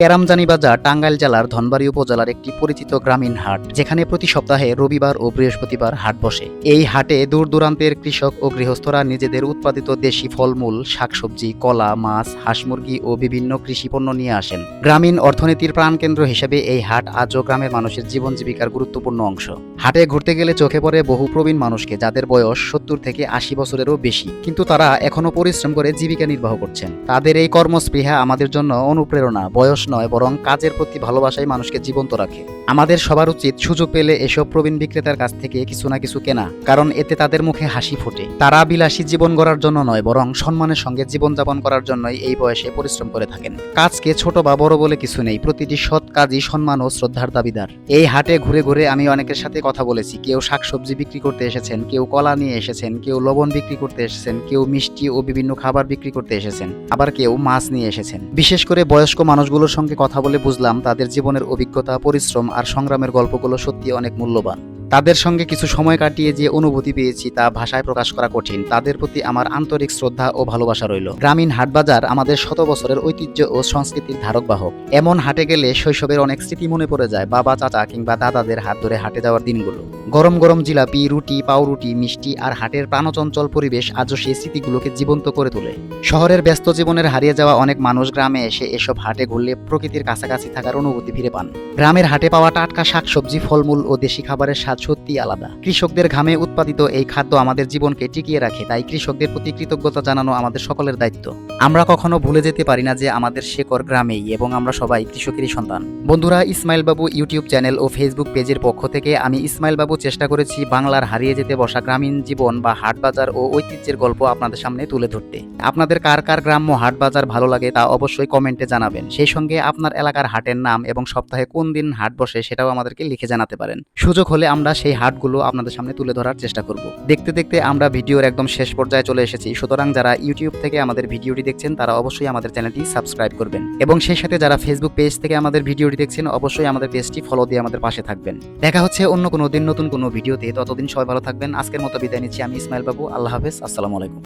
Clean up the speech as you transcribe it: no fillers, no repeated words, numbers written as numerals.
কেরামজানি বাজার টাঙ্গাইল জেলার ধনবাড়ী উপজেলার একটি পরিচিত গ্রামীণ হাট, যেখানে প্রতি সপ্তাহে রবিবার ও বৃহস্পতিবার হাট বসে। এই হাটে দূর দূরান্তের কৃষক ও গৃহস্থরা নিজেদের উৎপাদিত দেশি ফলমূল, শাকসবজি, কলা, মাছ, হাঁস মুরগি ও বিভিন্ন কৃষি পণ্য নিয়ে আসেন। গ্রামীণ অর্থনীতির প্রাণকেন্দ্র হিসেবে এই হাট আজও গ্রামের মানুষের জীবন জীবিকার গুরুত্বপূর্ণ অংশ। হাটে ঘুরতে গেলে চোখে পড়ে বহু প্রবীণ মানুষকে, যাদের বয়স 70 থেকে 80 বছরেরও বেশি, কিন্তু তারা এখনো পরিশ্রম করে জীবিকা নির্বাহ করছেন। তাদের এই কর্মস্পৃহা আমাদের জন্য অনুপ্রেরণা। বয়স নয়, বরং কাজের প্রতি ভালোবাসাই মানুষকে জীবন্ত রাখে। আমাদের সবার উচিত সুযোগ পেলে এসব প্রবীণ বিক্রেতার কাছ থেকে কিছু না কিছু কেনা, কারণ এতে তাদের মুখে হাসি ফোটে। তারা বিলাসী জীবন গড়ার জন্য নয়, বরং সম্মানের সঙ্গে জীবনযাপন করার জন্যই এই বয়সে পরিশ্রম করে থাকেন। কাজকে ছোট বা বড় বলে কিছু নেই, প্রতিটি সৎ কাজই সম্মান ও শ্রদ্ধার দাবিদার। এই হাটে ঘুরে ঘুরে আমি অনেকের সাথে কথা বলেছি। কেউ শাকসবজি বিক্রি করতে এসেছেন, কেউ কলা নিয়ে এসেছেন, কেউ লবণ বিক্রি করতে এসেছেন, কেউ মিষ্টি ও বিভিন্ন খাবার বিক্রি করতে এসেছেন, আবার কেউ মাছ নিয়ে এসেছেন। বিশেষ করে বয়স্ক মানুষগুলোর সঙ্গে কথা বলে বুঝলাম তাদের জীবনের অভিজ্ঞতা, পরিশ্রম আর সংগ্রামের গল্পগুলো সত্যি অনেক মূল্যবান। তাদের সঙ্গে কিছু সময় কাটিয়ে যে অনুভূতি পেয়েছি তা ভাষায় প্রকাশ করা কঠিন। তাদের প্রতি আমার আন্তরিক শ্রদ্ধা ও ভালোবাসা রইল। গ্রামীণ হাটবাজার আমাদের শত বছরের ঐতিহ্য ও সংস্কৃতির ধারক বাহক। এমন হাটে গেলে শৈশবের অনেক স্মৃতি মনে পড়ে যায়। বাবা, চাচা কিংবা দাদাদের হাত ধরে হাটে যাওয়ার দিনগুলো। গরম গরম জিলাপি, রুটি, পাউরুটি, মিষ্টি আর হাটের প্রাণচঞ্চল পরিবেশ আজও সেই স্মৃতিগুলোকে জীবন্ত করে তোলে। শহরের ব্যস্ত জীবনের হারিয়ে যাওয়া অনেক মানুষ গ্রামে এসে এসব হাটে ঘুরলে প্রকৃতির কাছাকাছি থাকার অনুভূতি ফিরে পান। গ্রামের হাটে পাওয়া টাটকা শাকসবজি, ফলমূল ও দেশি খাবারের স্বাদ সত্যি আলাদা। কৃষকদের ঘামে উৎপাদিত এই খাদ্য আমাদের জীবনকে টিকিয়ে রাখে, তাই কৃষকদের প্রতি কৃতজ্ঞতা জানানো আমাদের সকলের দায়িত্ব। আমরা কখনো ভুলে যেতে পারি না যে আমাদের শেকড় গ্রামেই, এবং আমরা সবাই কৃষকেরই সন্তান। বন্ধুরা, ইসমাইল বাবু ইউটিউব চ্যানেল ও ফেসবুক পেজের পক্ষ থেকে আমি ইসমাইল বাবু চেষ্টা করেছি বাংলার হারিয়ে যেতে বসা গ্রামীণ জীবন বা হাট বাজার ও ঐতিহ্যের গল্প আপনাদের সামনে তুলে ধরতে। আপনাদের কার কার গ্রাম্য হাট বাজার ভালো লাগে তা অবশ্যই কমেন্টে জানাবেন। সেই সঙ্গে আপনার এলাকার হাটের নাম এবং সপ্তাহে কোন দিন হাট বসে সেটাও আমাদেরকে লিখে জানাতে পারেন। সুযোগ হলে আমরা সেই হাটগুলো আপনাদের সামনে তুলে ধরার চেষ্টা করব। দেখতে দেখতে আমরা ভিডিওর একদম শেষ পর্যায়ে চলে এসেছি। সুতরাং যারা ইউটিউব থেকে আমাদের ভিডিওটি দেখছেন তারা অবশ্যই আমাদের চ্যানেলটি সাবস্ক্রাইব করবেন, এবং সেই সাথে যারা ফেসবুক পেজ থেকে আমাদের ভিডিওটি দেখছেন অবশ্যই আমাদের পেজটি ফলো দিয়ে আমাদের পাশে থাকবেন। দেখা হচ্ছে অন্য কোনো দিন নতুন কোনো ভিডিওতে। ততদিন সবাই ভালো থাকবেন। আজকের মতো বিদায় নিচ্ছি আমি ইসমাইল বাবু। আল্লাহ হাফেজ। আসসালামু আলাইকুম।